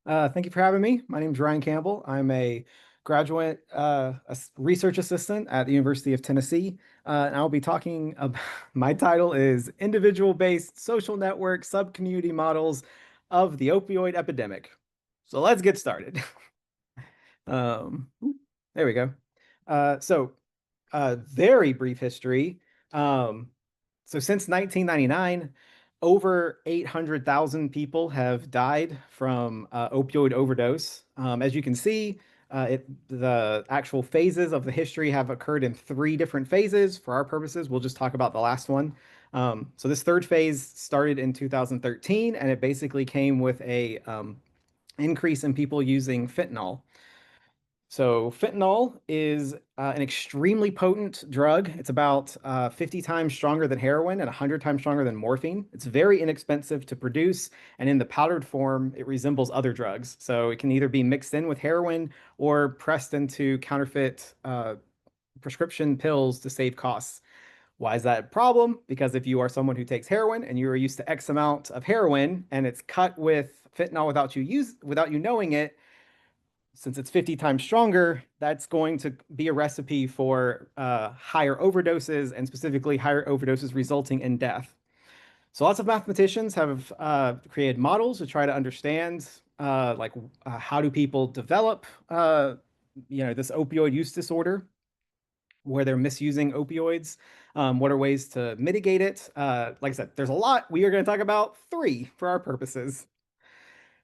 Thank you for having me. My name is Ryan Campbell. I'm a graduate research assistant at the University of Tennessee. And I'll be talking about my title is Individual-Based Social Network Subcommunity Models of the Opioid Epidemic. So let's get started. Um, there we go. Very brief history. Um, so since 1999, over 800,000 people have died from opioid overdose. As you can see, the actual phases of the history have occurred in three different phases. For our purposes, we'll just talk about the last one. So this third phase started in 2013, and it basically came with a increase in people using fentanyl. So fentanyl is an extremely potent drug. It's about 50 times stronger than heroin and 100 times stronger than morphine. It's very inexpensive to produce, and in the powdered form, it resembles other drugs. So it can either be mixed in with heroin or pressed into counterfeit prescription pills to save costs. Why is that a problem? Because if you are someone who takes heroin and you are used to X amount of heroin and it's cut with fentanyl without you knowing it, since it's 50 times stronger, that's going to be a recipe for higher overdoses and specifically higher overdoses resulting in death. So lots of mathematicians have created models to try to understand how do people develop this opioid use disorder where they're misusing opioids. What are ways to mitigate it? Like I said, there's a lot. We are going to talk about three for our purposes.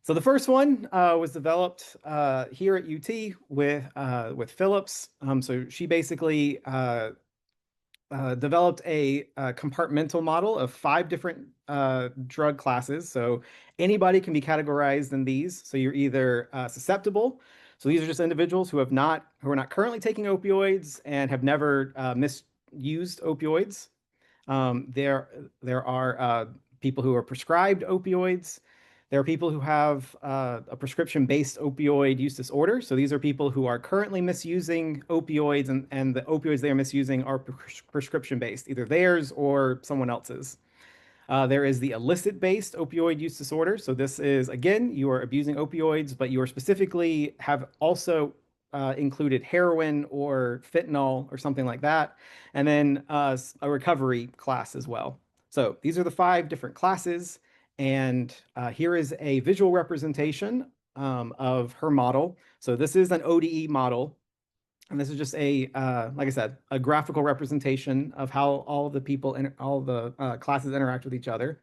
So the first one was developed here at UT with Phillips. So she basically developed a compartmental model of five different drug classes. So anybody can be categorized in these. So you're either susceptible. So these are just individuals who are not currently taking opioids and have never misused opioids. There are people who are prescribed opioids. There are people who have a prescription-based opioid use disorder. So these are people who are currently misusing opioids, and the opioids they are misusing are prescription-based, either theirs or someone else's. There is the illicit-based opioid use disorder. So this is, again, you are abusing opioids, but you are specifically have also included heroin or fentanyl or something like that. And then a recovery class as well. So these are the five different classes. And here is a visual representation of her model. So this is an ODE model. And this is just like I said, a graphical representation of how all the people and all the classes interact with each other.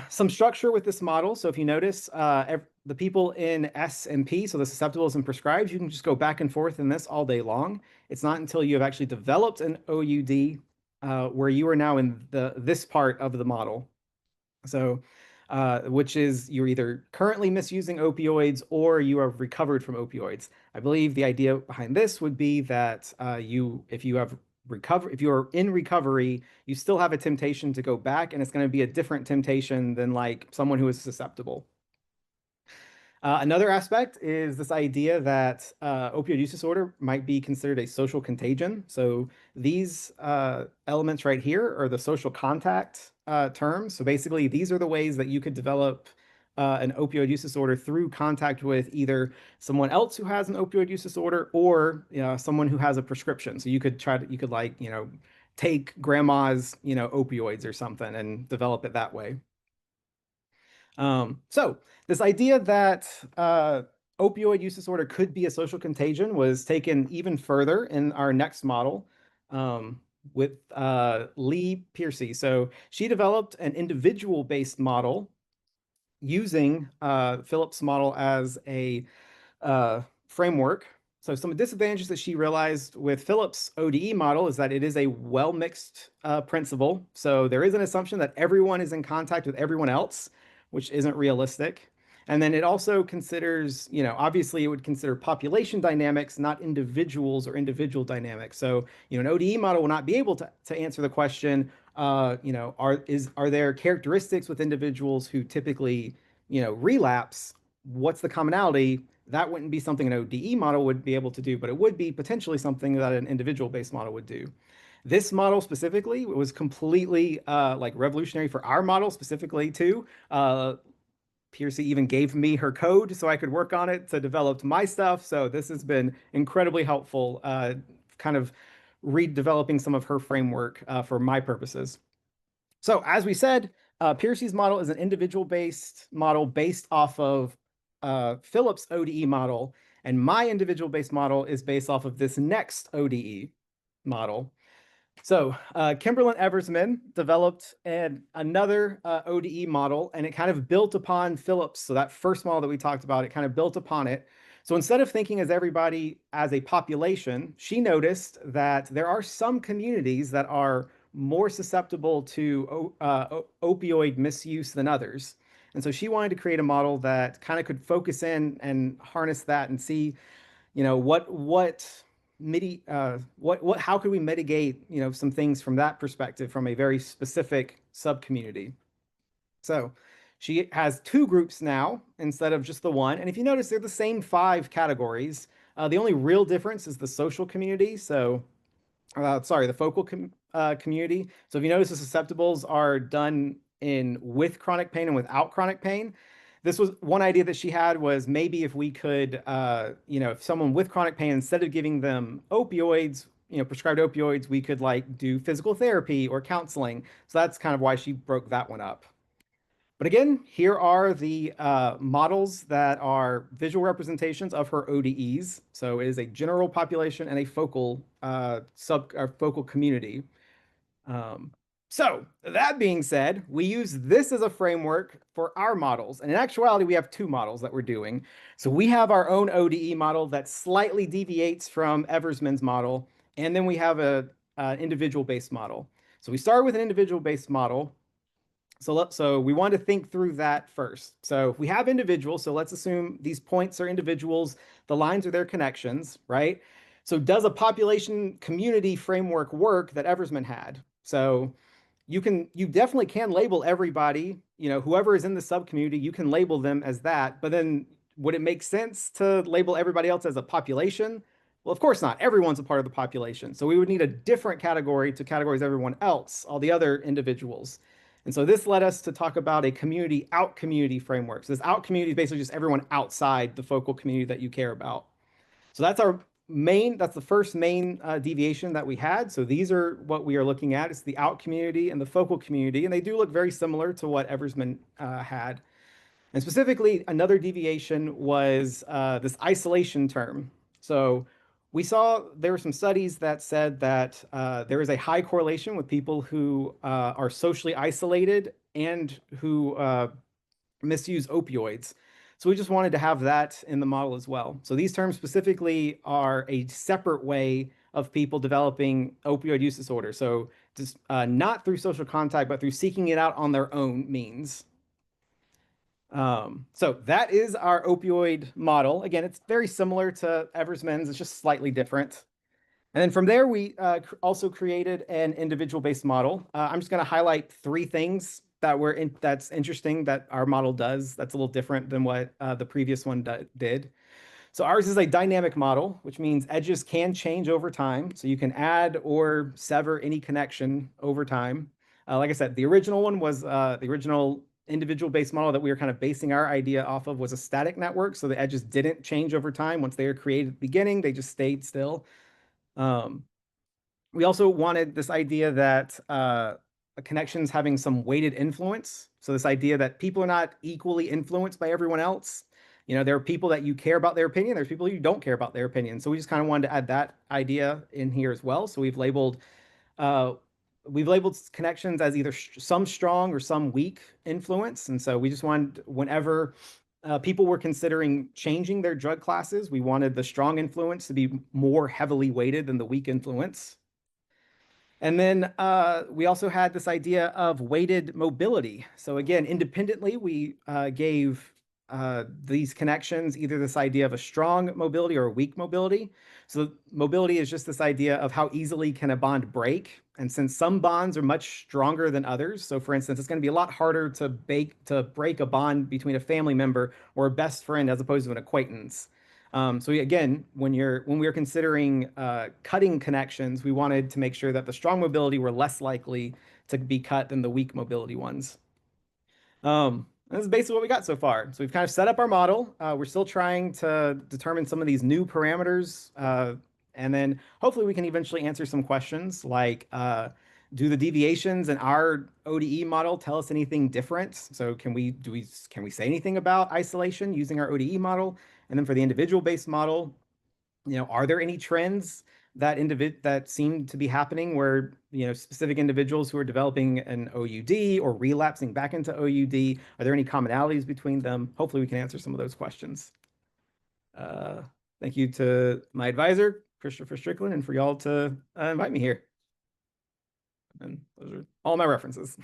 Some structure with this model. So if you notice, the people in S and P, so the susceptibles and prescribed, you can just go back and forth in this all day long. It's not until you have actually developed an OUD where you are now in this part of the model. So, which is you're either currently misusing opioids or you have recovered from opioids. I believe the idea behind this would be that if you are in recovery, you still have a temptation to go back, and it's going to be a different temptation than like someone who is susceptible. Another aspect is this idea that opioid use disorder might be considered a social contagion. So these elements right here are the social contact terms. So basically, these are the ways that you could develop an opioid use disorder through contact with either someone else who has an opioid use disorder or someone who has a prescription. So you could like, take grandma's, opioids or something and develop it that way. So this idea that opioid use disorder could be a social contagion was taken even further in our next model with Lee Piercy. So she developed an individual-based model using Phillips' model as a framework. So some disadvantages that she realized with Phillips' ODE model is that it is a well-mixed principle. So there is an assumption that everyone is in contact with everyone else, which isn't realistic. And then it also considers, obviously it would consider population dynamics, not individuals or individual dynamics. So, an ODE model will not be able to answer the question, are there characteristics with individuals who typically, relapse? What's the commonality? That wouldn't be something an ODE model would be able to do, but it would be potentially something that an individual-based model would do. This model specifically was completely like revolutionary for our model specifically too. Piercy even gave me her code so I could work on it to develop my stuff. So this has been incredibly helpful, kind of redeveloping some of her framework for my purposes. So as we said, Piercy's model is an individual-based model based off of Philip's ODE model, and my individual-based model is based off of this next ODE model. So Kimberlin Eversman developed another ODE model, and it kind of built upon Phillips. So that first model that we talked about, it kind of built upon it. So instead of thinking as everybody as a population, she noticed that there are some communities that are more susceptible to opioid misuse than others. And so she wanted to create a model that kind of could focus in and harness that and see, how could we mitigate, some things from that perspective from a very specific subcommunity. So she has two groups now instead of just the one. And if you notice, they're the same 5 categories. The only real difference is the social community. So, sorry, the focal community. So if you notice, the susceptibles are done in with chronic pain and without chronic pain. This was one idea that she had, was maybe if we could, if someone with chronic pain, instead of giving them opioids, prescribed opioids, we could like do physical therapy or counseling. So that's kind of why she broke that one up. But again, here are the models that are visual representations of her ODEs. So it is a general population and a focal focal community. So that being said, we use this as a framework for our models. And in actuality, we have 2 models that we're doing. So we have our own ODE model that slightly deviates from Eversman's model. And then we have an individual-based model. So we start with an individual-based model. So we want to think through that first. So if we have individuals, so let's assume these points are individuals, the lines are their connections, right? So does a population community framework work that Eversman had? So you definitely can label everybody, whoever is in the subcommunity, you can label them as that. But then would it make sense to label everybody else as a population? Well, of course not. Everyone's a part of the population. So we would need a different category to categorize everyone else, all the other individuals. And so this led us to talk about a community out community framework. So this out community is basically just everyone outside the focal community that you care about. So that's the first main deviation that we had. So these are what we are looking at. It's the out community and the focal community, and they do look very similar to what Eversman had. And specifically, another deviation was this isolation term. So we saw there were some studies that said that there is a high correlation with people who are socially isolated and who misuse opioids. So we just wanted to have that in the model as well. So these terms specifically are a separate way of people developing opioid use disorder. So just not through social contact, but through seeking it out on their own means. So that is our opioid model. Again, it's very similar to Eversman's, it's just slightly different. And then from there, we also created an individual-based model. I'm just going to highlight 3 things that's interesting that our model does. That's a little different than what the previous one did. So ours is a dynamic model, which means edges can change over time. So you can add or sever any connection over time. Like I said, the original one was the original individual-based model that we were kind of basing our idea off of was a static network. So the edges didn't change over time. Once they were created at the beginning, they just stayed still. We also wanted this idea that connections having some weighted influence. So this idea that people are not equally influenced by everyone else. There are people that you care about their opinion. There's people you don't care about their opinion. So we just kind of wanted to add that idea in here as well. So we've labeled connections as either some strong or some weak influence. And so we just wanted, whenever people were considering changing their drug classes, we wanted the strong influence to be more heavily weighted than the weak influence. And then we also had this idea of weighted mobility. So again, independently, we gave these connections either this idea of a strong mobility or a weak mobility. So mobility is just this idea of how easily can a bond break. And since some bonds are much stronger than others, so for instance, it's going to be a lot harder to break a bond between a family member or a best friend as opposed to an acquaintance. So again, when we were considering cutting connections, we wanted to make sure that the strong mobility were less likely to be cut than the weak mobility ones. This is basically what we got so far. So we've kind of set up our model. We're still trying to determine some of these new parameters. And then hopefully we can eventually answer some questions like, do the deviations in our ODE model tell us anything different? So can we say anything about isolation using our ODE model? And then for the individual based model, are there any trends that seem to be happening where, specific individuals who are developing an OUD or relapsing back into OUD, are there any commonalities between them? Hopefully we can answer some of those questions. Uh, Thank you to my advisor, Christopher Strickland, and for y'all to invite me here. And those are all my references.